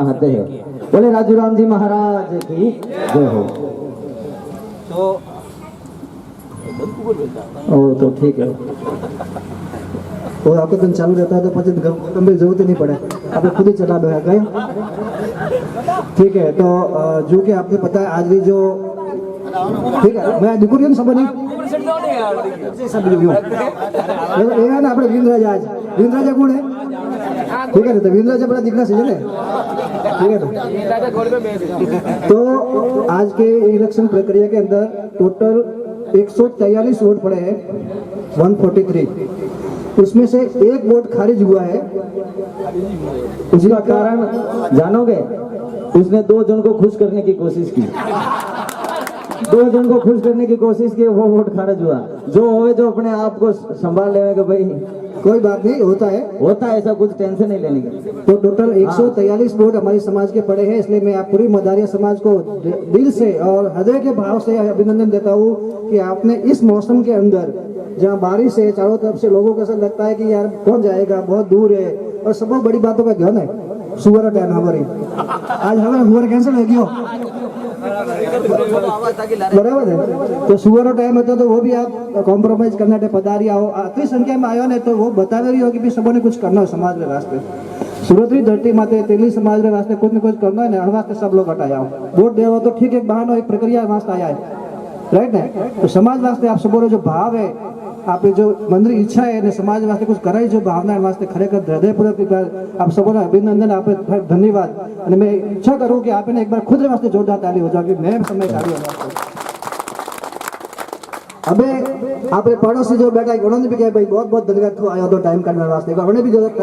चाहते हैं। बोले राजूराम जी महाराज की जय हो। तो ठीक है, और आपका दिन चालू रहता है तो પછી ગમે जरूरत ही नहीं पड़े, आप खुद ही चला दो गए। ठीक है, तो जो कि आपने पता है आज भी जो ठीक है मैं દીકરીઓ ને ખબર નહીં सब जो એ ના આપણે વિંદ્રાજા આજ વિંદ્રાજા કોણ है? ठीक है, तो विंद्राजा बड़ा दिखना चाहिए ना, ठीक है। तो आज के इलेक्शन प्रक्रिया के अंदर टोटल 143 वोट पड़े हैं, 143, उसमें से एक वोट खारिज हुआ है। उसका कारण जानोगे? उसने 2 जन को खुश करने की कोशिश की, 2 जन को खुश करने की कोशिश की, वो वोट खारिज हुआ। जो होवे जो अपने आप को संभाल लेवे कि भाई कोई बात नहीं, होता है ऐसा, कुछ टेंशन नहीं लेने की। तो टोटल 143 वोट हमारे समाज के पड़े हैं, इसलिए मैं आप पूरी मदारिया समाज को दिल से और हृदय के भाव से अभिनंदन देता हूँ कि आपने इस मौसम के अंदर जहाँ बारिश है, चारों तरफ से लोगों को ऐसा लगता है कि यार कौन जाएगा, बहुत दूर है, और सब बड़ी बातों का ध्यान है। सुअर टाइम हमारी आज हमारा सुअर कैंसिल हो गया, बराबर है। तो सुअर टाइम होता तो वो भी आप कॉम्प्रोमाइज करना पधारिया हो, आटली संख्या में आया ने तो वो बतावे रही हो कि सबने कुछ करना हो समाज के वास्ते। सूरत की धरती माते तेली समाज के वास्ते कुछ न कुछ करना है, हर वास्ते सब लोग हटाया हो। वोट देवा तो ठीक एक बहानो, एक प्रक्रिया वास्ते आया है, राइट ने। तो समाज वास्ते आप सबों जो भाव है, आप जो मन की इच्छा है, समाज वास्ते कुछ कराई जो भावना वास्ते खरेखर हृदयपूर्वक आप सबों अभिनंदन, आप धन्यवाद। और मैं इच्छा करूँ कि आपने एक बार खुद वास्ते जोरदार ताली हो जाओ कि मैं समय काढ़ी। अबे आप पड़ोसी जो बैठा है उन्होंने भी कहा भाई बहुत बहुत धन्यवाद तू आया तो टाइम काढ़ने वास्ते, उन्हें भी जो एक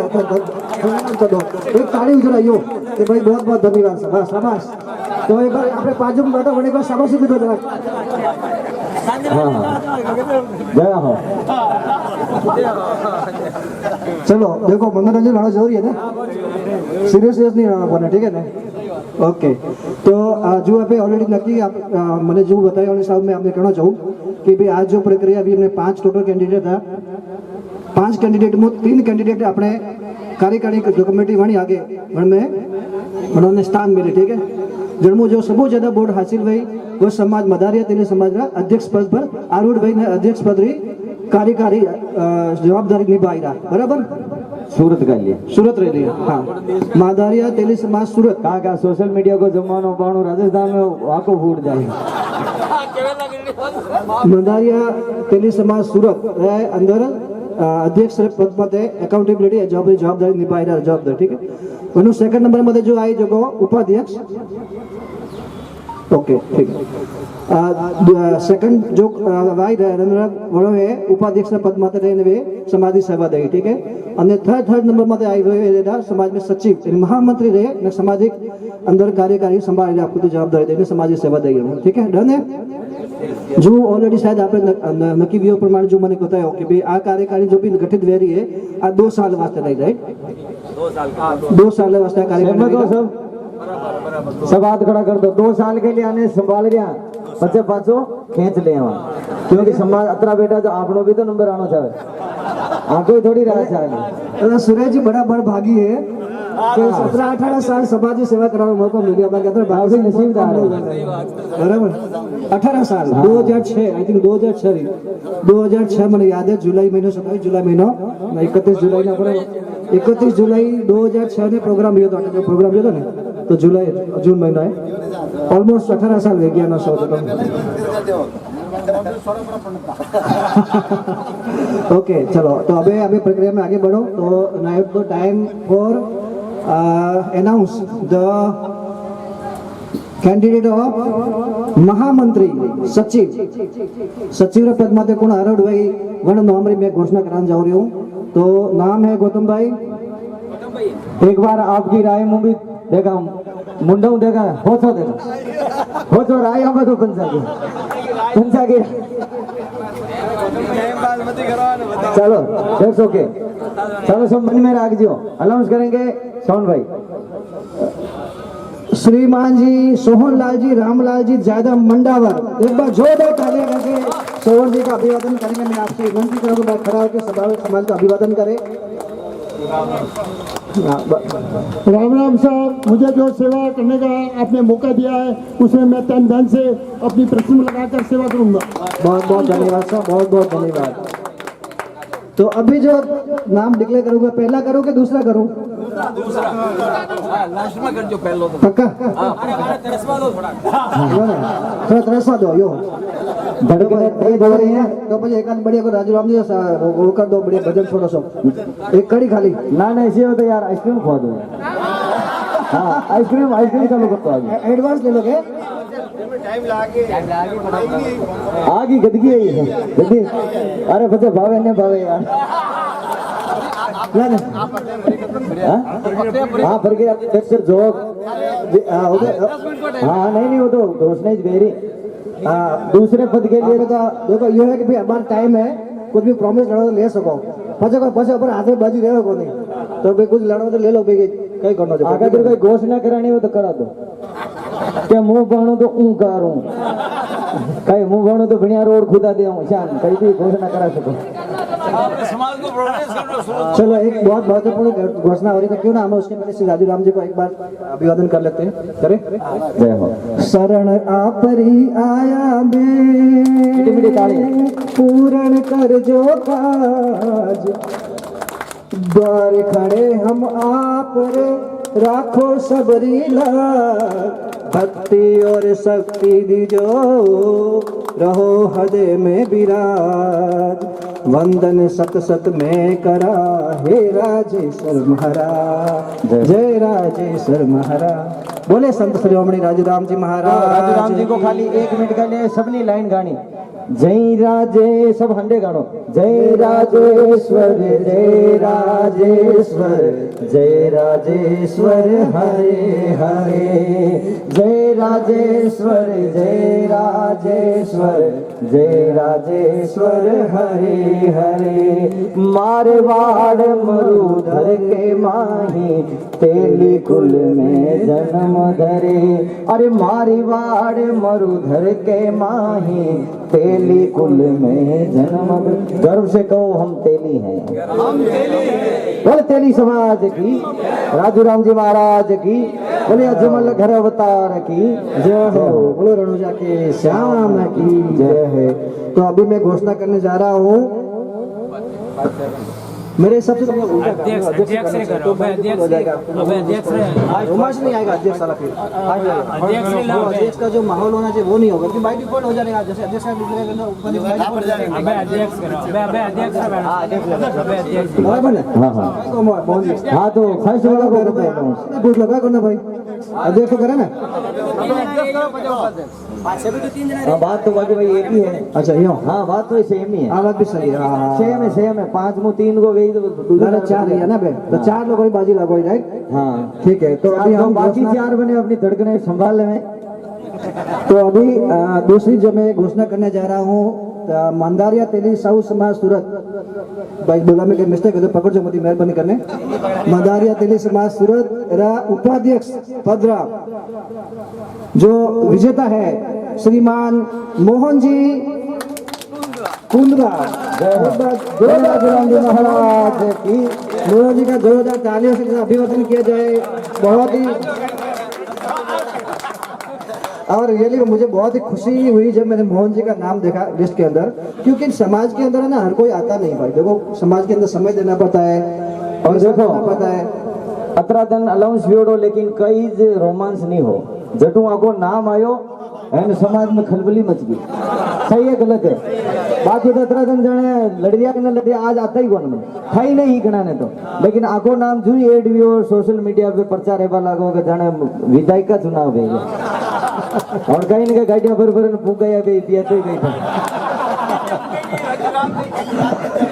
ताड़ी उजराइयो कि भाई बहुत बहुत धन्यवाद, शाबाश शाबाश। तो एक बार आपने पांचों में बैठा उन्हें एक बार शाबाशी भी दो जरा। जय हो। चलो देखो मनोरंजन होना जरूरी है ना, सीरियस नहीं रहना पड़ना, ठीक है ना। ओके, तो जो आप ऑलरेडी नक्की आप मैंने जो बताया उन हिसाब में आपने कहना चाहूँ कि भाई आज जो प्रक्रिया अभी हमने 5 टोटल कैंडिडेट था, 5 कैंडिडेट में 3 कैंडिडेट अपने कार्यकारी जो कमेटी वही आगे में उन्होंने स्थान मिले, ठीक है। जन्मों जो सबसे ज्यादा वोट हासिल हुई वो समाज मदारिया तेली समाज का अध्यक्ष पद पर आरूढ़ भाई ने अध्यक्ष पद री कार्यकारी जवाबदारी निभाई रहा, बराबर। सूरत का लिए सूरत रह लिया, हाँ। मदारिया तेली समाज सूरत कहा सोशल मीडिया को जमानो बाणो राजस्थान में वाको फूट जाए। मदारिया तेली समाज सूरत अंदर अध्यक्ष पद पर अकाउंटेबिलिटी जवाबदारी निभाई रहा जवाबदारी, ठीक है। उन्होंने सेकंड नंबर में जो आई जो उपाध्यक्ष, ओके ठीक है। सेकंड जो वाई वड़ो है उपाध्यक्ष पद माते रहने वे समाज की सेवा दे, ठीक है। અને थर्ड नंबर में आई हुए समाज में सचिव महामंत्री रहे ने सामाजिक अंदर कार्यकारी संभाल आपको तो जवाबदारी देने समाज की सेवा देगी, ठीक है। डन है। जो ऑलरेडी शायद आपने नक्की व्यू प्रमाण जो मैंने बताया कि भाई आ कार्यकारी जो भी गठित वे रही है आ 2 साल वास्ते नहीं, राइट। 2 साल वास्ते कार्यकारी सब हाथ खड़ा कर दो। 2 साल के लिए आने संभाल रहा बच्चे पाछो खेच ले वहां, क्योंकि समाज अतरा बेटा जो आपनो भी तो नंबर आनो चाहे, आको थोड़ी रहा चाहे। सुरेश जी बड़ा बड़ भागी है कि 17-18 साल समाज की सेवा कराने मौका मिल गया, मैं कहता हूं भाग से नसीबदार है, बराबर। 18 साल 2006 आई थिंक 2006 मैंने याद है, जुलाई महीनो 27 जुलाई महीनो 31 जुलाई ना बराबर 31 जुलाई 2006 ने प्रोग्राम हुआ था, जो प्रोग्राम हुआ था ना तो जुलाई जून महीना है, ऑलमोस्ट 18 साल हो गया ना सौ तो। ओके चलो, तो अभी अभी प्रक्रिया में आगे बढ़ो। तो now the time for announce the candidate of महामंत्री सचिव पद माते कौन आरूढ़ भाई वन नाम री मैं घोषणा कराने जा रही हूँ। तो नाम है गौतम भाई। एक बार आपकी राय में भी देखा मुंडा देखा हो तो राय हमें तो पंचा के चलो दैट्स ओके। चलो सब मन में रख दियो, अनाउंस करेंगे सोहन भाई। श्रीमान जी सोहनलाल जी रामलाल जी जायदा मंडावर, एक बार जोरदार तालियां करके सोहन जी का अभिवादन करेंगे। मैं आपसे विनती करूंगा खड़ा होकर समाज का अभिवादन करें। राम राम साहब, मुझे जो सेवा करने का आपने मौका दिया है उसमें मैं तन धन से अपनी प्रश्न लगाकर सेवा करूंगा। बहुत बहुत धन्यवाद साहब, बहुत बहुत धन्यवाद। तो अभी जो नाम डिक्लेयर करूंगा, पहला करूं कि दूसरा करूं? लास्ट में कर जो पहलो तो पक्का? थोड़ा तरसा दो यो धड़कने तेज हो रही है तो मुझे एक आध बढ़िया को राजू राम जी वो कर दो, बढ़िया भजन छोड़ो सब, एक कड़ी खाली ना ना ऐसे हो तो यार आइसक्रीम खवा दो। हाँ आइसक्रीम चालू करता आगे एडवांस ले लोगे? आगे गदगी है ये गदगी। अरे बच्चे भावे ने भावे यार हाँ पर के फिर जोक हाँ नहीं वो तो घोषणा ही गई रही दूसरे पद के लिए। देखो ये है कि भाई हमारा टाइम है, कुछ भी प्रॉमिस लड़ो तो ले सको, पछे ऊपर हाथ में बाजू रहे को नहीं, तो भाई कुछ लड़ो तो ले लो भाई, कहीं करना चाहिए। अगर तेरे कोई घोषणा करानी हो तो करा दो, क्या मुंह बाणो तो ऊँ करूं, कहीं मुंह बाणो तो बढ़िया रोड खुदा दे शान, कहीं भी घोषणा करा सको। समाज को प्रोग्रेस करना। चलो एक बहुत महत्वपूर्ण घोषणा हो रही है, क्यों ना हम उसके पहले श्री राजू राम जी को एक बार अभिवादन कर लेते हैं। करें? जय हो। शरण आपरी आया मैं, पूर्ण कर जो काज, द्वार खड़े हम आप रे, राखो सबरी लाज, भक्ति और शक्ति दीजो, रहो हृदय में विराज, वंदन सत सत में करा, हे राजेश्वर महाराज, जय राजेश्वर महाराज। बोले संत शिरोमणि राजू राम जी महाराज। राजू राम जी को खाली 1 मिनट का लिए सबनी लाइन गानी, जय राजे सब हंडे गानो, जय राजेश्वर जय राजेश्वर जय राजेश्वर हरे हरे, जय राजेश्वर जय राजेश्वर जय राजेश्वर हरे हरे, मारवाड़ मरुधर के माही, तेली कुल में जन्म धरे, अरे मारवाड़ मरुधर के माही, तेली कुल में जन्म। गर्व से कहो हम तेली हैं, बोले तेली समाज की, राजू राम जी महाराज की, बोले अजमल घर अवतार की जय हो, बोलो रणुजा के श्याम की जय है। तो अभी मैं घोषणा करने जा रहा हूँ, मेरे हिसाब से अध्यक्ष से करो, उमाश नहीं आएगा अध्यक्ष साला, फिर अध्यक्ष का जो माहौल होना चाहिए वो नहीं होगा, क्योंकि बाई डिफॉल्ट हो जाएगा। जैसे अध्यक्ष का हाँ तो फर्स्ट वाला को पूछ लो क्या करना भाई, अध्यक्ष करे ना। बात तो बाकी भाई एक ही है। अच्छा यो, हाँ बात तो सेम ही है, बात भी सही है। सेम है 5 मुँह 3 को गई तो 4 है ना बे, तो 4 लोगों की बाजी लगो, राइट? हाँ ठीक है। तो अभी हम बाकी 4 बने अपनी धड़कने संभाल लें। तो अभी दूसरी जो मैं घोषणा करने जा रहा हूँ, मंदारिया तेली साउथ समाज सूरत, भाई बोला में मिस्टेक है तो पकड़ जो मती मेहरबानी करने। मंदारिया तेली समाज सूरत रा उपाध्यक्ष पदरा जो विजेता है श्रीमान मोहन जी कुंदरा, महाराज की, मोहन जी का जोरदार तालियों से अभिवादन किया जाए। बहुत ही और रियली मुझे बहुत ही खुशी हुई जब मैंने मोहन जी का नाम देखा लिस्ट के अंदर, क्योंकि समाज के अंदर है ना हर कोई आता नहीं भाई। देखो समाज के अंदर समय देना पड़ता है और देखो पता है अतरा दिन अलाउंस व्योड़ो, लेकिन कई रोमांस नहीं हो, जटू आगो नाम आयो एंड समाज में खलबली मच गई। सही है गलत है? बाकी तो अतरा दिन जाने लड़िया के न लड़िया आज आता ही कौन में खाई नहीं गणा ने तो, लेकिन आगो नाम जुई एड और सोशल मीडिया पे प्रचार हेबा लागो के जाने विधायक का चुनाव भेजा और कहीं न कहीं गाड़ियां भर फूक गया भी पिया तो गई था।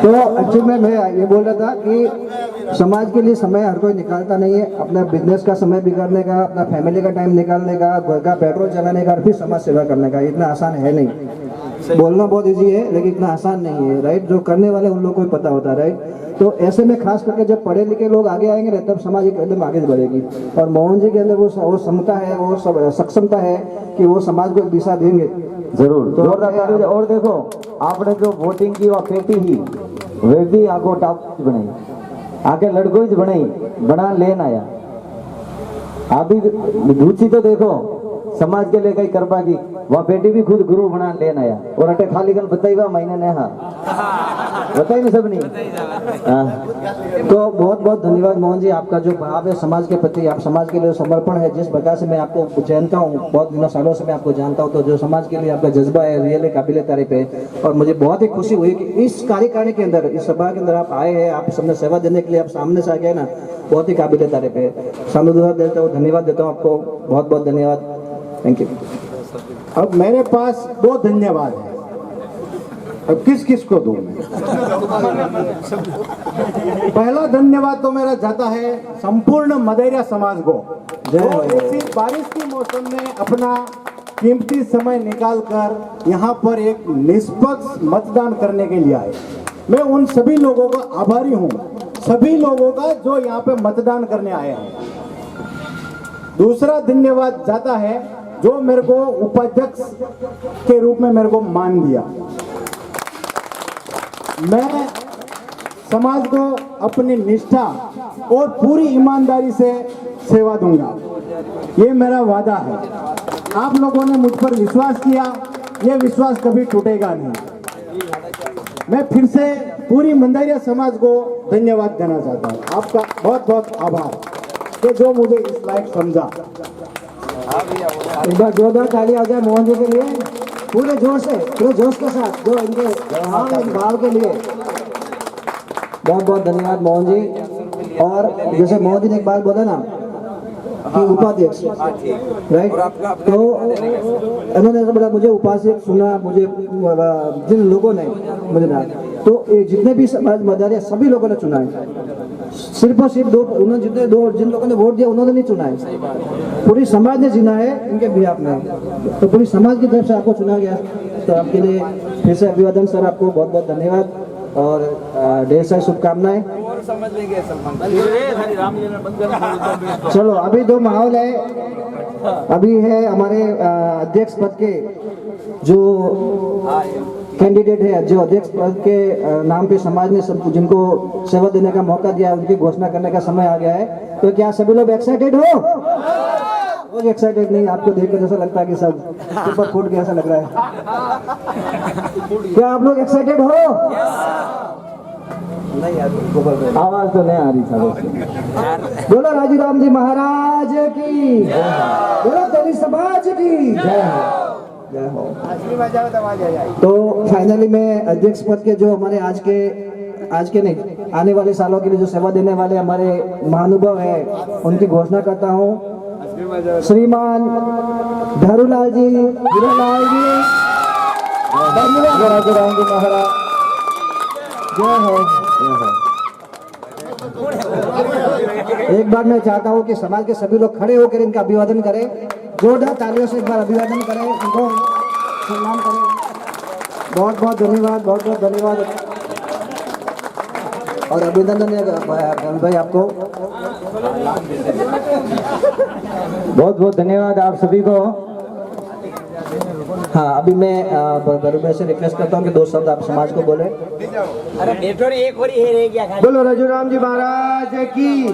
तो एक्चुअली में मैं ये बोल रहा था कि समाज के लिए समय हर कोई निकालता नहीं है, अपना बिजनेस का समय बिगाड़ने का, अपना फैमिली का टाइम निकालने का, घर का पेट्रोल चलाने का, फिर समाज सेवा करने का, इतना आसान है नहीं। बोलना बहुत इजी है लेकिन इतना आसान नहीं है, राइट? जो करने वाले उन लोगों को ही पता होता है, राइट? तो ऐसे में खास करके जब पढ़े लिखे लोग आगे आएंगे तब समाज एकदम आगे बढ़ेगी। और मोहन जी के अंदर वो क्षमता है, वो सक्षमता है कि वो समाज को एक दिशा देंगे जरूर। तो और देखो आपने जो वोटिंग की वो पेटी ही वे भी आगो टॉप बनाई, आके लड़को ही बनाई बना लेन आया। आप भी रुचि तो देखो समाज के लिए कई करवा की, वह बेटी भी खुद गुरु बना लेन आया और अटे खाली गल बताई हुआ महीने ने हाँ बताई नहीं सब नहीं हाँ। तो बहुत बहुत धन्यवाद मोहन जी, आपका जो भाव है समाज के प्रति, आप समाज के लिए समर्पण है, जिस प्रकार से मैं आपको जानता हूँ, बहुत दिनों सालों से मैं आपको जानता हूँ, तो जो समाज के लिए आपका जज्बा है रियल काबिल तारीफ है। और मुझे बहुत ही खुशी हुई कि इस कार्यकारिणी के अंदर, इस सभा के अंदर आप आए हैं, आप सबने सेवा देने के लिए आप सामने से आ गए ना, बहुत ही काबिल तारीफ है। साधुवाद देता हूँ, धन्यवाद देता हूँ आपको, बहुत बहुत धन्यवाद, थैंक यू। अब मेरे पास 2 धन्यवाद है, अब किस किस को दूं मैं? पहला धन्यवाद तो मेरा जाता है संपूर्ण मदेरिया समाज को, जो ऐसी बारिश के मौसम में अपना कीमती समय निकालकर यहाँ पर एक निष्पक्ष मतदान करने के लिए आए। मैं उन सभी लोगों का आभारी हूँ, सभी लोगों का जो यहाँ पे मतदान करने आए हैं। दूसरा धन्यवाद जाता है जो मेरे को उपाध्यक्ष के रूप में मेरे को मान दिया। मैं समाज को अपनी निष्ठा और पूरी ईमानदारी से सेवा दूंगा, ये मेरा वादा है। आप लोगों ने मुझ पर विश्वास किया, ये विश्वास कभी टूटेगा नहीं। मैं फिर से पूरी मंदारिया समाज को धन्यवाद देना चाहता हूँ, आपका बहुत बहुत आभार कि जो मुझे इस लायक समझा। एक बार जोरदार ताली आ जाए मोहन जी के लिए, पूरे जोर से, पूरे जोश के साथ, जो इनके भाव के लिए। बहुत बहुत धन्यवाद मोहन जी। और जैसे मोहन जी ने एक बात बोला ना कि उपाध्यक्ष, राइट, तो इन्होंने बोला मुझे उपाध्यक्ष सुना, मुझे जिन लोगों ने मुझे ना, तो जितने भी समाज मदारिया सभी लोगों ने चुना है, सिर्फ और सिर्फ उन्होंने जिन लोगों ने वोट दिया उन्होंने नहीं चुना है, पूरी समाज ने चुना है इनके बिहाफ में, तो पूरी समाज की तरफ से आपको चुना गया। तो आपके लिए फिर से अभिवादन सर, आपको बहुत बहुत धन्यवाद और ढेर सारी शुभकामनाएं। चलो अभी 2 माहौल है, अभी है हमारे अध्यक्ष पद के जो कैंडिडेट है, जो अध्यक्ष पद के नाम पे समाज ने सब जिनको सेवा देने का मौका दिया, उनकी घोषणा करने का समय आ गया है। तो क्या सभी लोग एक्साइटेड हो? वो एक्साइटेड नहीं, आपको देख कर ऐसा लगता है कि सब ऊपर फूट गया ऐसा लग रहा है। क्या आप लोग एक्साइटेड हो? नहीं यार, आवाज तो नहीं आ रही था। बोलो राजू राम जी महाराज की, बोलो तेरी समाज की जय हो। तो फाइनली मैं अध्यक्ष पद के जो हमारे आज के नहीं आने वाले सालों के लिए जो सेवा देने वाले हमारे महानुभाव है, उनकी घोषणा करता हूँ। श्रीमान धरुलाल जी, हीरालाल जी, राजू राम जी महाराज जय हो। एक बार मैं चाहता हूँ कि समाज के सभी लोग खड़े होकर इनका अभिवादन करें, जोरदार तालियों से एक बार अभिवादन करें, इनको सम्मान करें। बहुत बहुत धन्यवाद, बहुत बहुत धन्यवाद और अभिनंदन है भाई आपको। बहुत बहुत धन्यवाद आप सभी को। हाँ, अभी मैं बरूबे से रिक्वेस्ट करता हूँ कि 2 शब्द आप समाज को बोले। बोलो राजू राम जी महाराज की।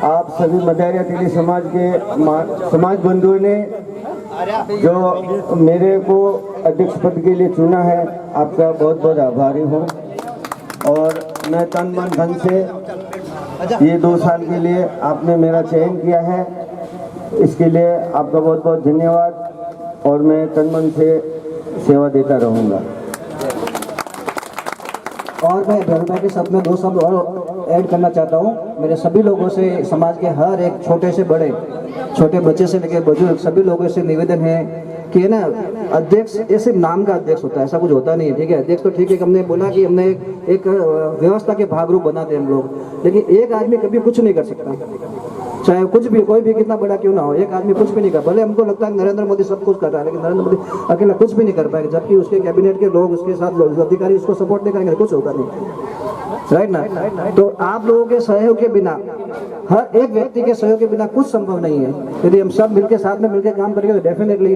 आप सभी मदारिया तेली समाज के समाज बंधुओं ने जो मेरे को अध्यक्ष पद के लिए चुना है, आपका बहुत बहुत आभारी हूँ। और मैं तन मन धन से ये 2 साल के लिए आपने मेरा चयन किया है, इसके लिए आपका बहुत बहुत धन्यवाद और मैं तन मन से सेवा देता रहूँगा। और मैं बरूबे के शब्द में 2 शब्द और ऐड करना चाहता हूँ। मेरे सभी लोगों से, समाज के हर एक छोटे से बड़े, छोटे बच्चे से लेकर बुजुर्ग सभी लोगों से निवेदन है कि है ना, अध्यक्ष ये सिर्फ नाम का अध्यक्ष होता है, ऐसा कुछ होता नहीं है। ठीक है, अध्यक्ष तो ठीक है, हमने बोला कि हमने एक व्यवस्था के भाग रूप बनाते हैं हम लोग, लेकिन एक आदमी कभी कुछ नहीं कर सकता, चाहे कुछ भी, कोई भी कितना बड़ा क्यों ना हो, एक आदमी कुछ भी नहीं कर। भले हमको लगता है नरेंद्र मोदी सब कुछ कर रहा है, लेकिन नरेंद्र मोदी अकेला कुछ भी नहीं कर पाएगा, जबकि उसके कैबिनेट के लोग, उसके साथ अधिकारी उसको सपोर्ट नहीं करेंगे, कुछ होगा नहीं, राइट ना। तो आप लोगों के सहयोग के बिना, हर एक व्यक्ति के सहयोग के बिना कुछ संभव नहीं है। यदि हम सब मिलकर साथ में मिलकर काम करेंगे तो डेफिनेटली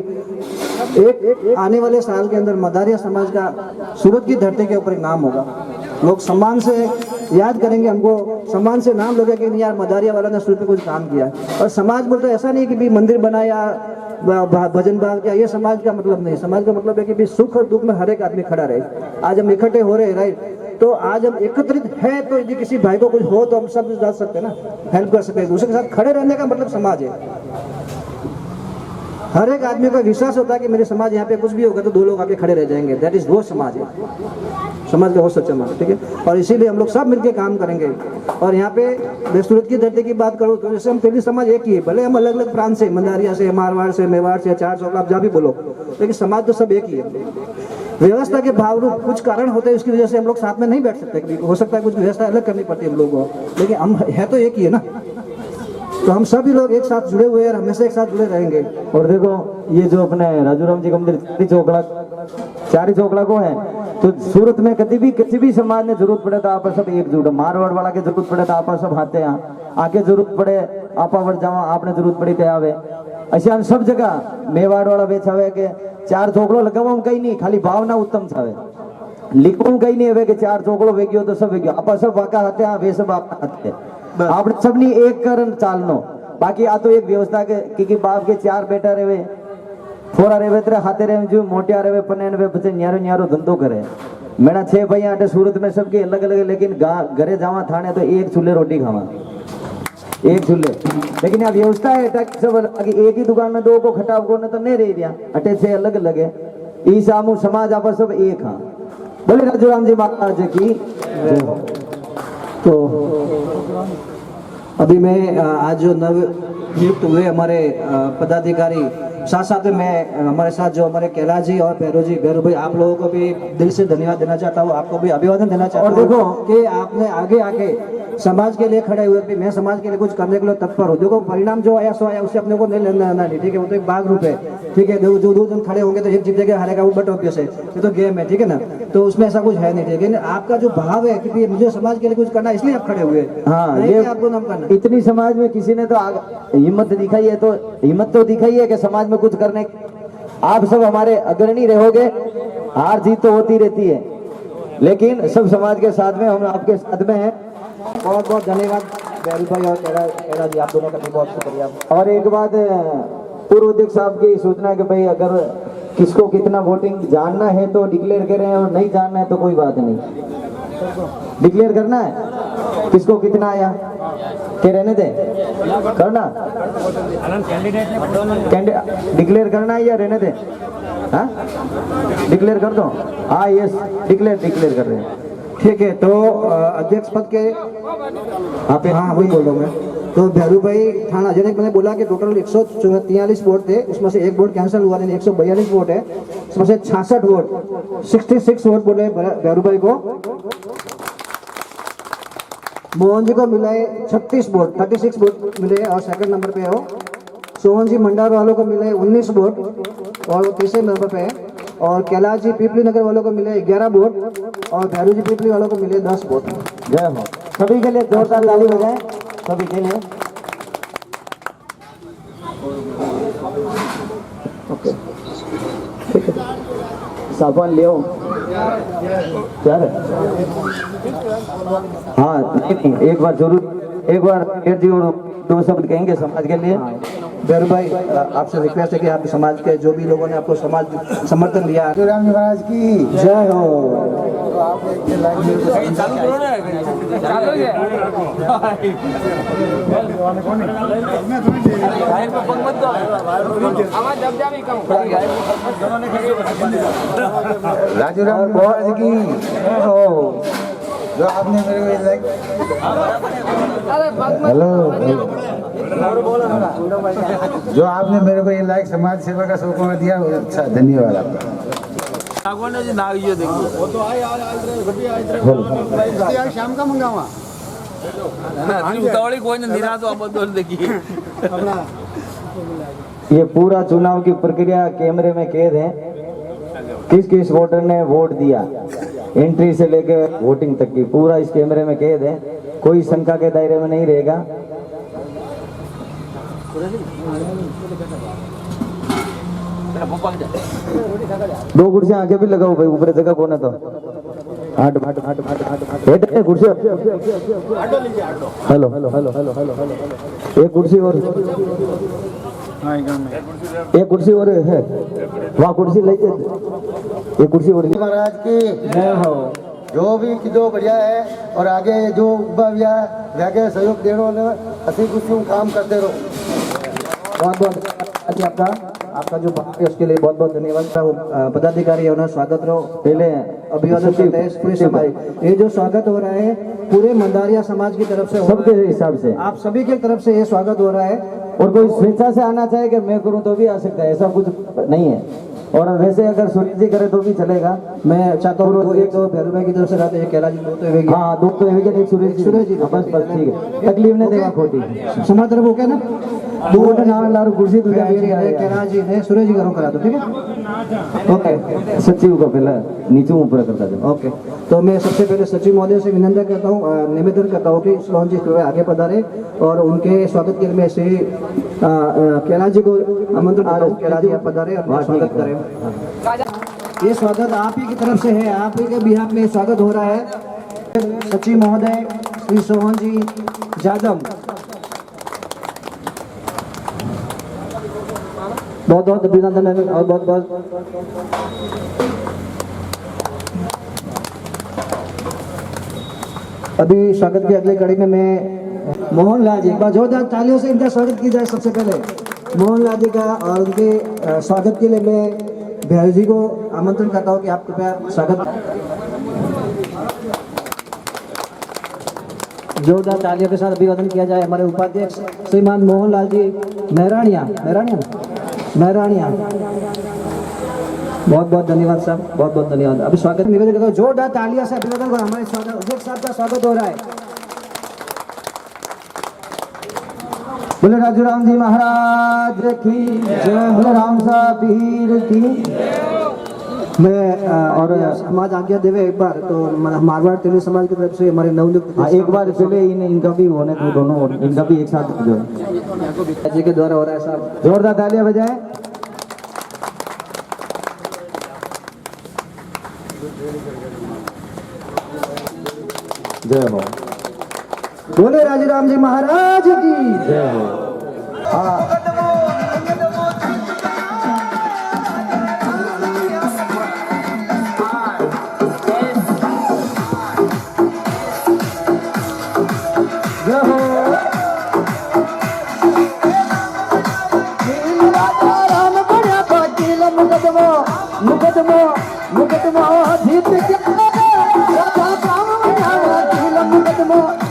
एक आने वाले साल के अंदर मदारिया समाज का सूरत की धरती के ऊपर एक नाम होगा, लोग सम्मान से याद करेंगे, हमको सम्मान से नाम लोगे कि नहीं यार मदारिया वाला ने शुरू पे कुछ काम किया। और समाज बोलते ऐसा नहीं कि भी मंदिर बनाया, भजन बाग किया, ये समाज का मतलब नहीं। समाज का मतलब है कि भी सुख और दुख में हर एक आदमी खड़ा रहे। आज हम इकट्ठे हो रहे हैं, राइट, तो आज हम एकत्रित है, तो यदि किसी भाई को कुछ हो तो हम सब जा सकते हैं ना, हेल्प कर सकते हैं। दूसरे के साथ खड़े रहने का मतलब समाज है। हर एक आदमी का विश्वास होता है कि मेरे समाज यहाँ पे कुछ भी होगा तो 2 लोग आके खड़े रह जाएंगे, दैट इज वो समाज है, समाज का वो सच्चा मार्ग, ठीक है। और इसीलिए हम लोग सब मिलकर काम करेंगे। और यहाँ पे मैं सूरत की धरती की बात करूँ तो जैसे हम तेली समाज एक ही है, भले हम अलग अलग प्रांत से, मंदारिया से, मारवाड़ से, मेवाड़ से, 4 चौक आप जहाँ भी बोलो, लेकिन समाज तो सब एक ही है। व्यवस्था के भावरूप कुछ कारण होते हैं, उसकी वजह से हम लोग साथ में नहीं बैठ सकते, हो सकता है कुछ व्यवस्था अलग करनी पड़ती है हम लोगों को, लेकिन हम है तो एक ही है ना। तो हम सभी लोग एक साथ जुड़े हुए हैं और हमेशा एक साथ जुड़े रहेंगे। और देखो ये जो अपने राजूराम जी का मंदिर चारी चौकड़ा को है, तो सूरत में कभी भी किसी भी समाज ने जरूरत पड़े तो आप सब एकजुट, मारवाड़ वाला के जरूरत पड़े तो आप सब आते हैं, आके जरूरत पड़े आपा वर जावा, आपने जरूरत पड़ी तो आवे। ऐसे सब जगह मेवाड़ वाला बेचावे के 4 चौकड़ो लगावा कहीं नहीं, खाली भावना उत्तम छावे, लिखूं कहीं नहीं है कि 4 चौकड़ो वेग्यो तो सब वेग्यो, आपा सब वाका हाथे वे सब आप हाथे, आप सबनी एक करन चालनो। बाकी आ तो एक व्यवस्था के कि बाप के 4 बेटा रहे, थोड़ा रहे तेरे हाथे रहे, जो मोटिया रहे पनेन वे बच्चे न्यारो न्यारो धंधो करे। मेरा 6 भैया आटे सूरत में सबके अलग अलग, लेकिन घरे जावा थाने तो एक चूल्हे रोटी खावा, एक चूल्हे। लेकिन यहाँ व्यवस्था है सब एक ही दुकान में 2 को खटाव को तो नहीं रह दिया, अटे 6 अलग अलग है। ई सामू समाज आप सब एक हाँ। बोले राजूराम जी महाराज की। तो अभी मैं आज जो नव नियुक्त हुए हमारे पदाधिकारी, साथ साथ में हमारे साथ जो हमारे कैलाश जी और भैरू भाई, आप लोगों को भी दिल से धन्यवाद देना चाहता हूँ, आपको भी अभिवादन देना चाहता हूँ। और देखो कि आपने आगे आके समाज के लिए खड़े हुए कि मैं समाज के लिए कुछ करने के लिए तत्पर हूँ। देखो परिणाम जो आया सो आया, उससे अपने को नहीं लेना नहीं, ठीक है, वो तो एक भाग रूप है, ठीक है। जो 2 जन खड़े होंगे तो एक जीतेगा हारेगा, वो बट ऑब्वियस है, ये तो गेम है, ठीक है ना। तो उसमें ऐसा कुछ है नहीं, ठीक है। आपका जो भाव है कि मुझे समाज के लिए कुछ करना, इसलिए आप खड़े हुए। हाँ, ये आपको नाम करना, इतनी समाज में किसी ने तो हिम्मत दिखाई है, तो हिम्मत तो दिखाई है कि समाज में कुछ करने। आप सब हमारे अग्रणी रहोगे, हार जीत तो होती रहती है, लेकिन सब समाज के साथ में, हम आपके साथ में हैं। बहुत बहुत धन्यवाद भैरू भाई और कैलाश जी, आप दोनों का भी बहुत शुक्रिया। और एक बात पूर्व अध्यक्ष साहब की सूचना है कि भाई अगर किसको कितना वोटिंग जानना है तो डिक्लेयर करें, और नहीं जानना है तो कोई बात नहीं, डिक्लेयर करना है किसको कितना आया के रहने दे करना, डिक्लेयर करना है या रहने दे, हाँ डिक्लेयर कर दो। हाँ यस डिक्लेयर कर रहे हैं, ठीक है। तो अध्यक्ष पद के आप, हाँ वही बोल रहा हूँ मैं। तो भैरू भाई थाना जैसे मैंने बोला कि टोटल 143 वोट थे, उसमें से 1 वोट कैंसिल हुआ, 142 वोट है, उसमें से 66 वोट 66 वोट बोले भैरू भाई को। मोहन जी को मिले 36 वोट 36 वोट मिले और सेकंड नंबर पे हो। सोहन जी मंडार वालों को मिले 19 वोट और वो तीसरे नंबर पे है। और कैलाश जी पीपली नगर वालों को मिले 11 वोट और भैरू जी पीपली वालों को मिले 10 वोट। जय हो, सभी के लिए जोरदार ताली बजाएं, सभी के लिए। ओके ठीक है, साबुन ले आओ क्या है? हाँ नहीं, एक बार जरूर, एक बार जी और 2 शब्द कहेंगे समाज के लिए। भैरू भाई आपसे रिक्वेस्ट है कि आप समाज के जो भी लोगों ने आपको समाज समर्थन दिया, राम महाराज की जय हो। चालू करो ना, चालू है गाय को पग मत दो, आवाज जब जावी कम गाय को दोनों ने खड़ी राजूराम महाराज की हो, जो आपने मेरे को हेलो, जो आपने मेरे को ये लाइक समाज सेवा का सौगात दिया, अच्छा धन्यवाद आपका। नागवान जी नागियो देखो वो तो आए शाम का मंगावा ना उतावली कोई ने निरा तो आप बोल देखिए। ये पूरा चुनाव की प्रक्रिया कैमरे में कैद है, किस किस वोटर ने वोट दिया, एंट्री से लेकर वोटिंग तक की पूरा इस कैमरे में कैद है, कोई शंका के दायरे में नहीं रहेगा। दो कुर्सियां आगे भी लगाओ भाई, ऊपर जगह कौन है तो हट बैठ कुर्सी हेलो एक कुर्सी और एक कुर्सी और है वहाँ कुर्सी ले एक कुर्सी और महाराज की जय हो। जो भी किदो बढ़िया है और आगे जो भैया आगे सहयोग देनो ने हसी खुशी काम करते रहो। बहुत बहुत आपका जो बात है उसके लिए बहुत बहुत धन्यवाद। पदाधिकारी होना स्वागत रहो। पहले अभिवादन करते हैं पूरे समाज। ये जो स्वागत हो रहा है पूरे मंदारिया समाज की तरफ से हो रहा सबके है। हिसाब से आप सभी की तरफ से ये स्वागत हो रहा है। और कोई स्वेच्छा से आना चाहे कि मैं करूं तो भी आ सकता है, ऐसा कुछ नहीं है। और वैसे अगर सुनील जी करे तो भी चलेगा। मैं चाहता हूँ एक तो भैरू भाई की तरफ से रहते हैं कैलाश जी, दो तो है हाँ दो तो एक एक सुरेश जी बस ठीक है, तकलीफ नहीं देगा खोटी समाज तरफ ओके ना। दो नाम लारू कुर्सी तुझे कैलाश जी ने सुरेश जी करो करा दो, ठीक है ओके। सचिव को पहले नीचे ऊपर करता था। ओके तो मैं सबसे पहले सचिव महोदय से विनम्र करता हूँ, निवेदन करता हूँ कि सोहन जी कृपया आगे पधारे और उनके स्वागत के लिए मैं श्री कैलाश जी को आमंत्रण करता हूँ। कैलाश जी आप पधारे और स्वागत करें। ये स्वागत आप ही की तरफ से है, आप ही के बिहाफ में स्वागत हो रहा है। सचिव महोदय श्री सोहन जी जादव बहुत बहुत अभिनंदन है और बहुत बहुत अभी स्वागत की अगली कड़ी में मैं मोहनलाल जी, एक बार जोरदार तालियों से इनका स्वागत किया जाए। सबसे पहले मोहनलाल जी का और उनके स्वागत के लिए मैं भैरू जी को आमंत्रण करता हूँ कि आप कृपया स्वागत जोरदार तालियों के साथ अभिवादन किया जाए। हमारे उपाध्यक्ष श्रीमान मोहनलाल जी मेहरानिया बहुत बहुत धन्यवाद साहब, बहुत बहुत धन्यवाद। अभी स्वागत निवेदन करता हूँ, जोरदार तालियां से अभिवादन करो। हमारे अध्यक्ष साहब का स्वागत हो रहा है। बोले राजूराम जी महाराज की जय, बोले राम साहब पीर की। मैं और समाज आज्ञा देवे एक बार तो मारवाड़ तेलुगु समाज की तरफ से हमारे नवनियुक्त एक बार पहले इनका भी होने को दोनों इनका भी एक साथ जो जी के द्वारा हो रहा है साहब। जोरदार तालियां बजाएं। जय हो। बोले राजूराम जी महाराज की जय हो।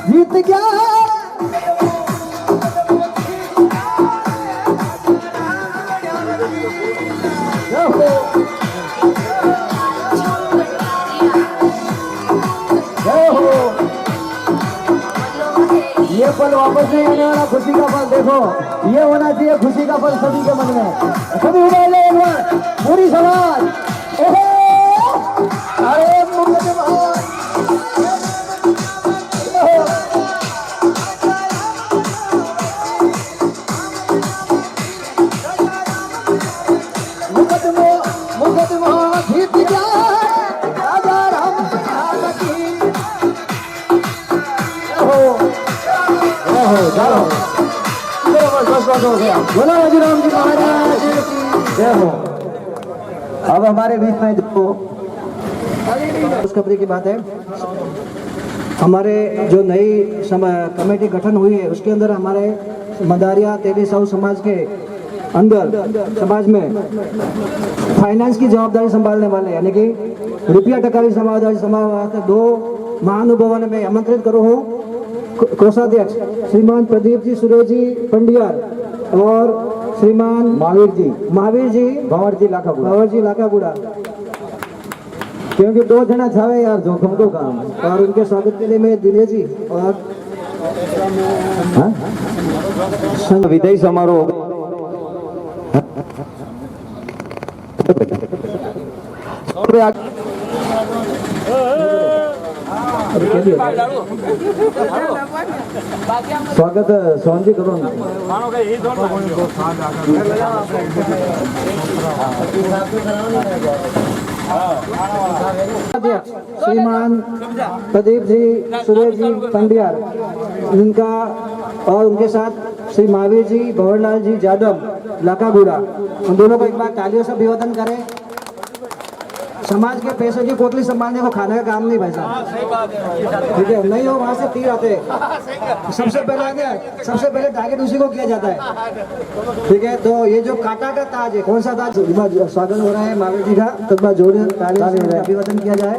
जीत गया ये पल वापस नहीं आने वाला, खुशी का पल देखो, ये होना चाहिए खुशी का पल सभी के मन में। सभी उड़ाए ले एक बार, पूरी समाज। अरे जीत गया राजा राम की बोलो राजूराम जी महाराज की जय हो। अब हमारे बीच में जो उस खबरी की बात है, हमारे जो नई कमेटी गठन हुई है उसके अंदर हमारे मदारिया तेली साहू समाज के अंदर समाज में फाइनेंस की जवाबदारी संभालने वाले यानी कि रुपया टकारी जवाबदारी संभालने वाले दो महानुभावों ने मैं आमंत्रित करो हूँ। कोषाध्यक्ष श्रीमान प्रदीप जी सुरेश जी पंडियार और श्रीमान महावीर जी भंवर जी लाखागुड़ा क्योंकि दो जना छावे यार जोखम को काम। और उनके स्वागत के लिए मैं दिनेश जी और विदाई समारोह स्वागत सोहन जी करो। अध्यक्ष श्रीमान प्रदीप जी, सुरेश जी पंडियार, इनका और उनके साथ श्री महावीर जी, भंवरलाल जी जादव, लाकागुड़ा, उन दोनों को एक बार तालियों से अभिवादन करें। समाज के पैसे की पोटली संभालने को खाने का काम नहीं भाई साहब, ठीक है? नहीं हो वहाँ से तीर आते हैं। सबसे पहले टारगेट उसी को किया जाता है, ठीक है? तो ये जो काटा का ताज है, कौन सा ताज? स्वागत हो रहा है महावीर जी का, तो एक बार जोड़िए तालियों से अभिवादन किया जाए।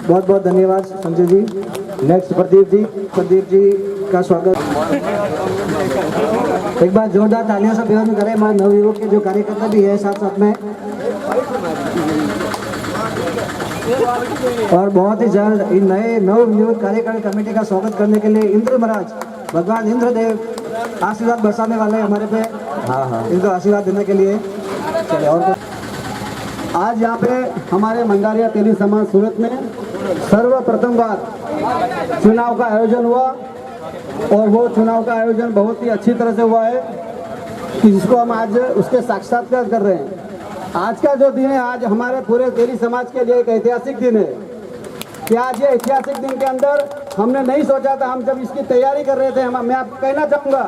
बहुत बहुत धन्यवाद संजय जी। नेक्स्ट प्रदीप जी का स्वागत। एक बार जोरदार तालियों से अभिवादन करें हमारे नवयुवक के जो कार्यकर्ता भी है साथ साथ में। और बहुत ही जल्द इन नए नवयुवक कार्यकारिणी कमेटी का स्वागत करने के लिए इंद्र महाराज, भगवान इंद्रदेव आशीर्वाद बरसाने वाले हैं हमारे पे। हाँ, इनको आशीर्वाद देने के लिए चले। और आज यहाँ पे हमारे मंडारिया तेली समाज सूरत में सर्वप्रथम बार चुनाव का आयोजन हुआ और वो चुनाव का आयोजन बहुत ही अच्छी तरह से हुआ है कि जिसको हम आज उसके साक्षात्कार कर रहे हैं। आज का जो दिन है, आज हमारे पूरे तेली समाज के लिए एक ऐतिहासिक दिन है कि आज ये ऐतिहासिक दिन के अंदर हमने नहीं सोचा था, हम जब इसकी तैयारी कर रहे थे, मैं आपको कहना चाहूँगा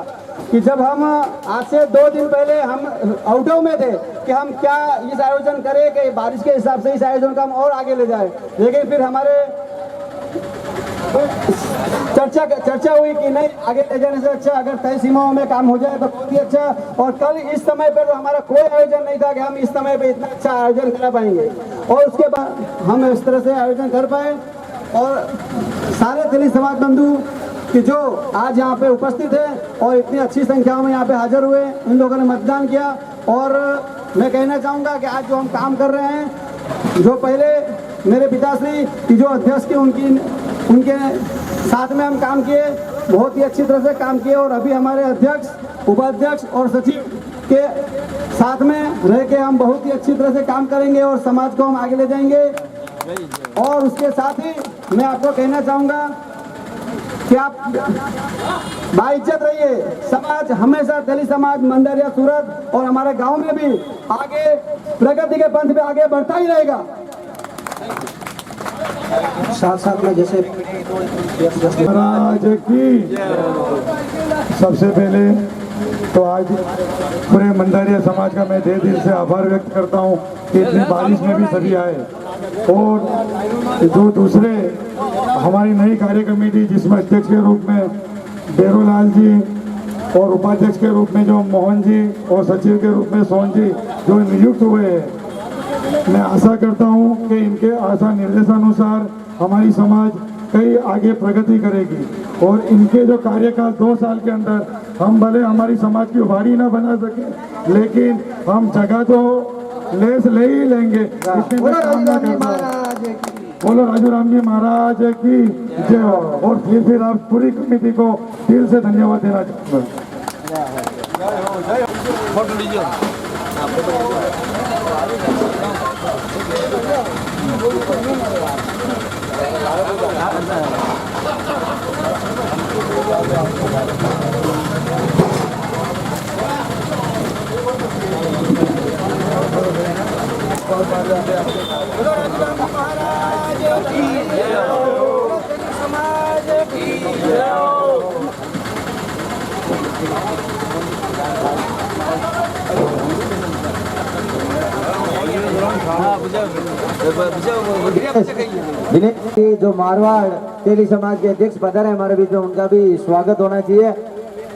कि जब हम आज से 2 दिन पहले हम आउटो में थे कि हम क्या इस आयोजन करें कि बारिश के हिसाब से इस आयोजन को हम और आगे ले जाए, लेकिन फिर हमारे चर्चा हुई कि नहीं, आगे ले जाने से अच्छा अगर तय सीमाओं में काम हो जाए तो बहुत ही अच्छा। और कल इस समय पर तो हमारा कोई आयोजन नहीं था कि हम इस समय पे इतना अच्छा आयोजन करा पाएंगे, और उसके बाद हम इस तरह से आयोजन कर पाए। और सारे तेली समाज बंधु कि जो आज यहाँ पे उपस्थित है और इतनी अच्छी संख्या में यहाँ पे हाजिर हुए, इन लोगों ने मतदान किया। और मैं कहना चाहूँगा कि आज जो हम काम कर रहे हैं, जो पहले मेरे पिताश्री की जो अध्यक्ष की उनके साथ में हम काम किए, बहुत ही अच्छी तरह से काम किए। और अभी हमारे अध्यक्ष, उपाध्यक्ष और सचिव के साथ में रह के हम बहुत ही अच्छी तरह से काम करेंगे और समाज को हम आगे ले जाएंगे। और उसके साथ ही मैं आपको कहना चाहूँगा कि आप बाइज्जत रहिए। समाज हमेशा तेली समाज मंडारिया सूरत और हमारे गांव में भी आगे प्रगति के पंथ पे आगे बढ़ता ही रहेगा। साथ में जैसे महाराज की सबसे पहले तो आज पूरे मंडारिया समाज का मैं दिल से आभार व्यक्त करता हूँ कि इतनी बारिश में भी सभी आए। और जो दूसरे हमारी नई कार्य कमेटी जिसमें अध्यक्ष के रूप में बेरोलाल जी और उपाध्यक्ष के रूप में जो मोहन जी और सचिव के रूप में सोहन जी जो नियुक्त हुए हैं, मैं आशा करता हूं कि इनके आशा निर्देशानुसार हमारी समाज कई आगे प्रगति करेगी। और इनके जो कार्यकाल 2 साल के अंदर हम भले हमारी समाज की उभारी ना बना सके, लेकिन हम जगह तो ले ही लेंगे। बोलो राजू राम जी महाराज की जय हो। और फिर आप पूरी कमेटी को दिल से धन्यवाद देना चाहूँगा। जो मारवाड़ तेली समाज के अध्यक्ष पधारे हमारे बीच में, उनका भी स्वागत होना चाहिए।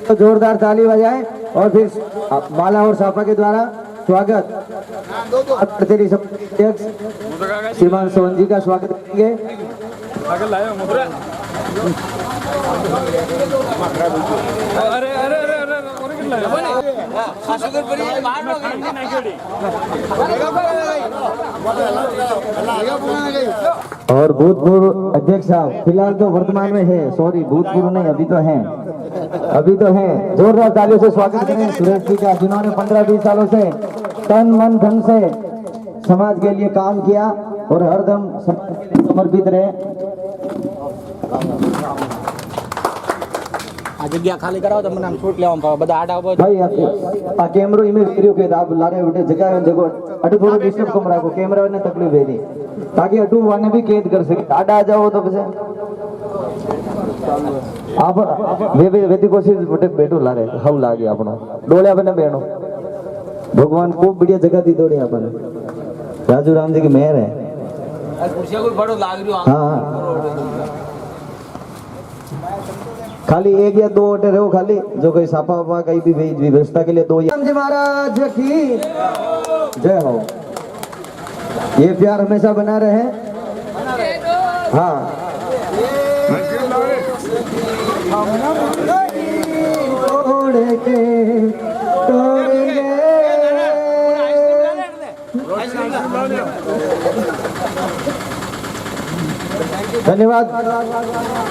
तो जोरदार ताली बजाएं और फिर माला और साफा के द्वारा स्वागत तेली समाज के अध्यक्ष श्रीमान सोहन जी का स्वागत करेंगे। और भूतपूर्व अध्यक्ष साहब फिलहाल तो वर्तमान में है, सॉरी भूतपूर्व नहीं, अभी तो हैं। जोरदार तालियों से स्वागत करें सुरेश जी का, जिन्होंने 15-20 सालों से तन मन धन से समाज के लिए काम किया और हरदम समाज के लिए समर्पित रहे। જગ્યા ખાલી કરાવો તો મને આમ છૂટ લેવામાં બધા આડા ઉભો भाई आ कैमरो इमेज वीडियो के आप लारे उठे जगह है देखो अटू थोड़ा डिस्टर्ब कम रखो कैमरा ने तकलीफ है नहीं ताकि अटू वाने भी कैद कर सके आड़ा आ जाओ तो बसे आप वेदी कोशिश बटे बैठो लारे हव लागे आपनो डोले आपने बेणो भगवान खूब बढ़िया जगह दी दौड़े आपने राजू राम जी की मेहर है कुर्सिया कोई बड़ो लाग रही हाँ खाली एक या दो ऑर्डर है वो खाली जो कोई सापा वापा कहीं भी व्यवस्था के लिए दो राम जी महाराज की जय हो ये प्यार हमेशा बना रहे हाँ तोड़ के तोड़ेंगे धन्यवाद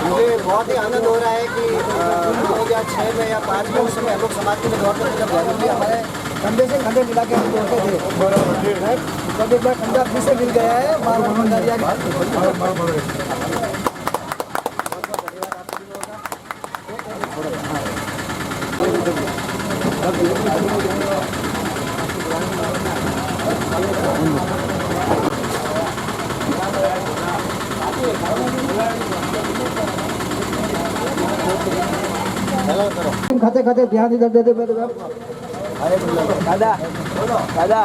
मुझे बहुत ही आनंद हो रहा है कि 2006 में या 5 में उस समय हम लोग समाज के लिए दौड़ते थे जब जरूर हमारे कंधे से कंधे मिला के हम दौड़ते थे तब एक बार कंधा फिर से मिल गया है मार भंडारिया खाते खाते ध्यान इधर दे दे દાદા દાદા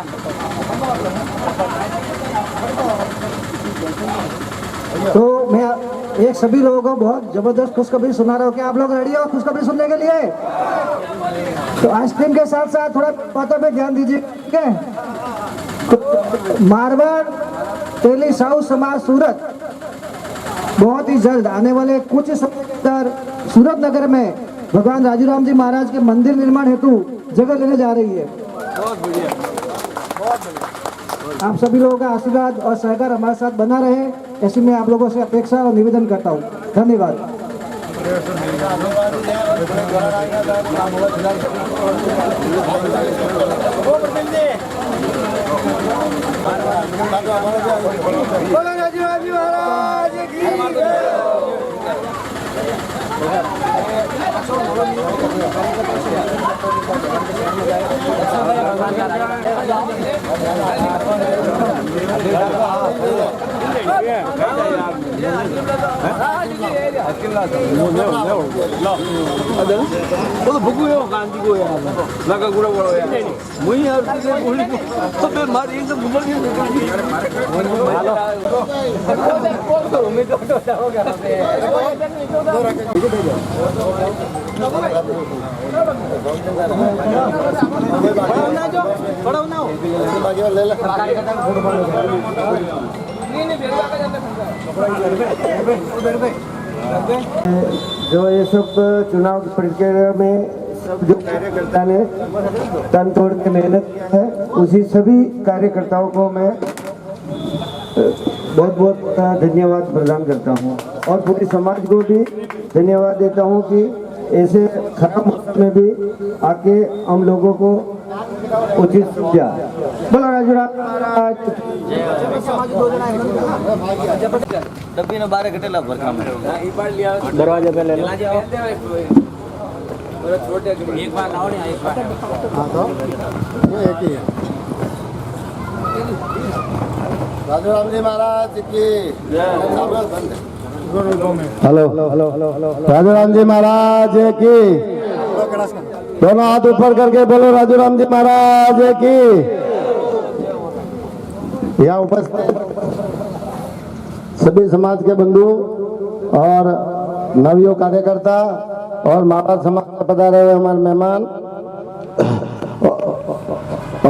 तो मैं एक सभी लोगों को बहुत जबरदस्त खुशखबरी सुना रहा हूँ कि आप लोग रेडी हो खुशखबरी सुनने के लिए तो आइसक्रीम के साथ साथ थोड़ा बातों पे ध्यान दीजिए ठीक है तो मारवाड़ तेली साउथ समाज सूरत बहुत ही जल्द आने वाले कुछ समय के अंदर सूरत नगर में भगवान राजूराम जी महाराज के मंदिर निर्माण हेतु जगह लेने जा रही है। आप सभी लोगों का आशीर्वाद और सहकार हमारे साथ बना रहे ऐसी मैं आप लोगों से अपेक्षा और निवेदन करता हूँ। धन्यवाद। ભૂગું કાંતિકો લાગા ગુડા વાળો મુઈ હર તો બે મારી એકદમ ગુમર ની जो ये सब चुनाव की प्रक्रिया में सब जो कार्यकर्ता ने तन तोड़ के मेहनत किया है उसी सभी कार्यकर्ताओं को मैं बहुत बहुत धन्यवाद प्रदान करता हूँ और पूरे समाज को भी धन्यवाद देता हूँ कि ऐसे खराब मौसम में भी आके हम लोगों को उचित समझा। बोलो राजूराम महाराज डब्बी ने 12 घंटे लग भरका दरवाजे पे ले लो एक बार लाओ ने एक बार हां तो वो एक ही है राजूराम जी महाराज की हेलो राजूराम जी महाराज की दोनों हाथ ऊपर करके बोलो राजूराम जी महाराज की। यहाँ उपस्थित सभी समाज के बंधु और नवयुवक कार्यकर्ता और माता समाज में पधारे हुए हमारे मेहमान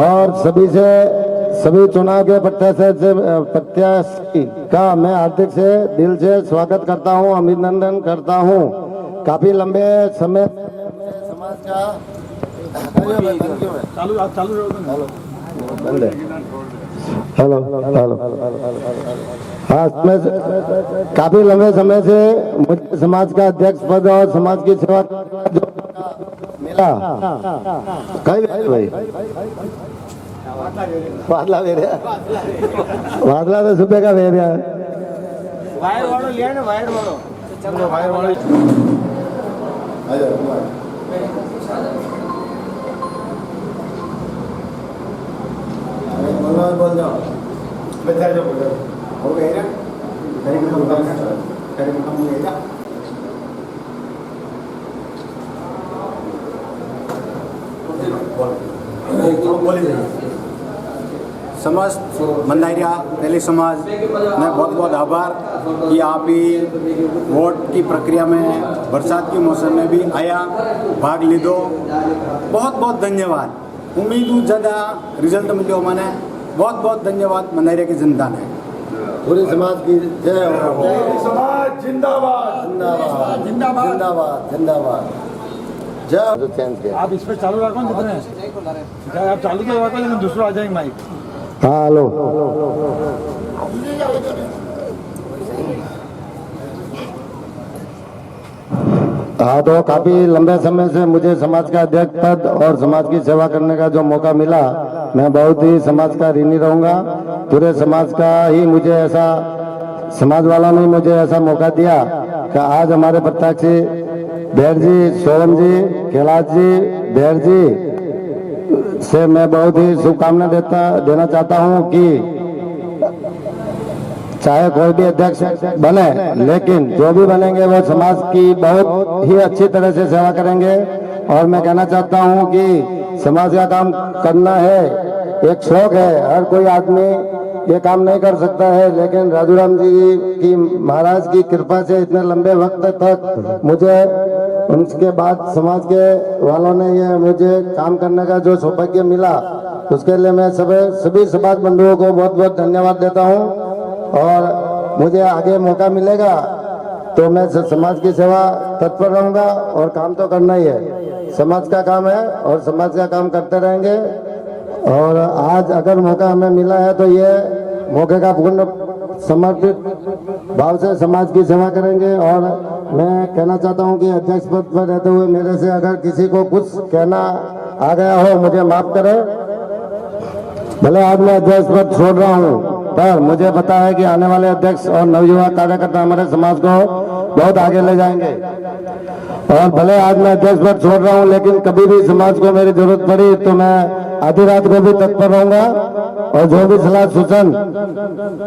और सभी चुनाव के प्रत्याशी का मैं हार्दिक से दिल से स्वागत करता हूं, अभिनंदन करता हूं। काफी लंबे समय समाज का हेलो हाँ काफी लंबे समय से मुझे समाज का अध्यक्ष पद और समाज की सेवा जो मिला कई भाई वादला तो सुबह का वेरिया वायर वालों लिया ना वायर वालों समस्त मंदारिया तेली समाज में बहुत बहुत आभार कि आप ही वोट की प्रक्रिया में बरसात के मौसम में भी आया भाग लीधो। बहुत बहुत धन्यवाद। उम्मीद हूँ ज़्यादा रिजल्ट मिलो मैंने। बहुत बहुत धन्यवाद मंदारिया की जनता ने। पूरे समाज की जय हो। समाज जिंदाबाद जिंदाबाद जिंदाबाद जिंदाबाद जय। जो चेंज किया आप इस पर चालू रखो ना जितने आप चालू तो रखो लेकिन दूसरा आ जाएंगे माइक। हाँ हेलो। हाँ तो काफी लंबे समय से मुझे समाज का अध्यक्ष पद और समाज की सेवा करने का जो मौका मिला, मैं बहुत ही समाज का ऋणी रहूंगा। पूरे समाज का ही मुझे ऐसा, समाज वालों ने मुझे ऐसा मौका दिया कि आज हमारे प्रत्याशी भेड़ जी, सोहम जी, कैलाश जी, भेड़ जी से मैं बहुत ही शुभकामना देना चाहता हूं कि चाहे कोई भी अध्यक्ष बने, लेकिन जो भी बनेंगे वो समाज की बहुत ही अच्छी तरह से सेवा करेंगे। और मैं कहना चाहता हूं कि समाज का काम करना है, एक शौक है, हर कोई आदमी ये काम नहीं कर सकता है, लेकिन राजूराम जी की महाराज की कृपा से इतने लंबे वक्त तक मुझे, उनके बाद समाज के वालों ने ये मुझे काम करने का जो सौभाग्य मिला, उसके लिए मैं सभी समाज बंधुओं को बहुत बहुत धन्यवाद देता हूँ। और मुझे आगे मौका मिलेगा तो मैं समाज की सेवा तत्पर रहूंगा। और काम तो करना ही है, समाज का काम है और समाज का काम करते रहेंगे। और आज अगर मौका हमें मिला है तो ये मौके का पूर्ण समर्पित भाव से समाज की सेवा करेंगे। और मैं कहना चाहता हूं कि अध्यक्ष पद पर रहते हुए मेरे से अगर किसी को कुछ कहना आ गया हो, मुझे माफ करें। भले आज मैं अध्यक्ष पद छोड़ रहा हूं, पर मुझे पता है कि आने वाले अध्यक्ष और नवयुवा कार्यकर्ता हमारे समाज को बहुत आगे ले जाएंगे। और भले आज मैं अध्यक्ष पद छोड़ रहा हूं, लेकिन कभी भी समाज को मेरी जरूरत पड़ी तो मैं आधी रात को भी तत्पर रहूंगा। और जो भी सलाह सूचन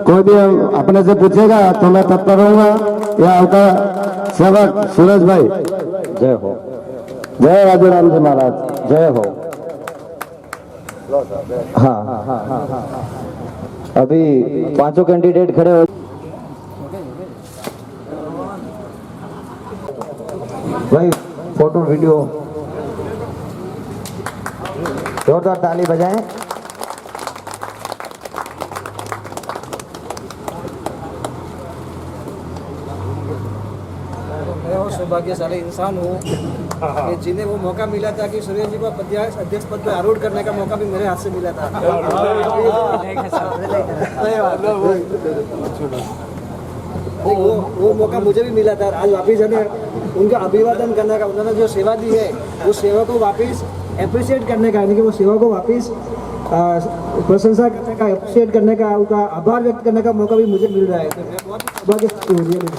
कोई भी अपने से पूछेगा तो मैं तत्पर रहूंगा। यह आपका सेवक सूरज भाई। जय हो। जय राजूराम जी महाराज। जय हो। हाँ, अभी पांचों कैंडिडेट खड़े हो। भाई फोटो वीडियो जोरदार ताली बजाएं। मैं वो सौभाग्यशाली इंसान हूँ कि जिन्हें वो मौका मिला था कि सुरेश जी को अध्यक्ष पद पर आरूढ़ करने का मौका भी मेरे हाथ से मिला था। वो मौका मुझे भी मिला था। आज वापिस हमें उनका अभिवादन करने का, उन्होंने जो सेवा दी है उस सेवा को वापिस अप्रिशिएट करने का, यानी कि वो सेवा को वापिस प्रशंसा करने का, अप्रिशिएट करने का, उनका आभार व्यक्त करने का मौका भी मुझे मिल रहा है। तो मैं बहुत सौभाग्यशाली हूँ।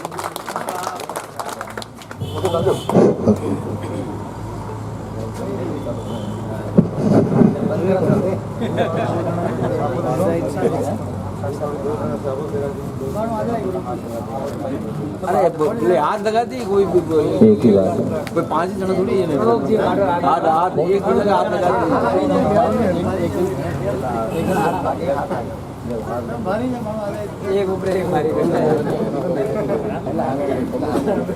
अरे बोले हाथ लगा दी कोई एक ही बात है। कोई 5 जन थोड़ी है। हाथ एक जगह हाथ लगा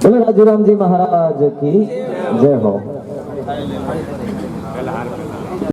बोले राजूराम जी महाराज की जय हो।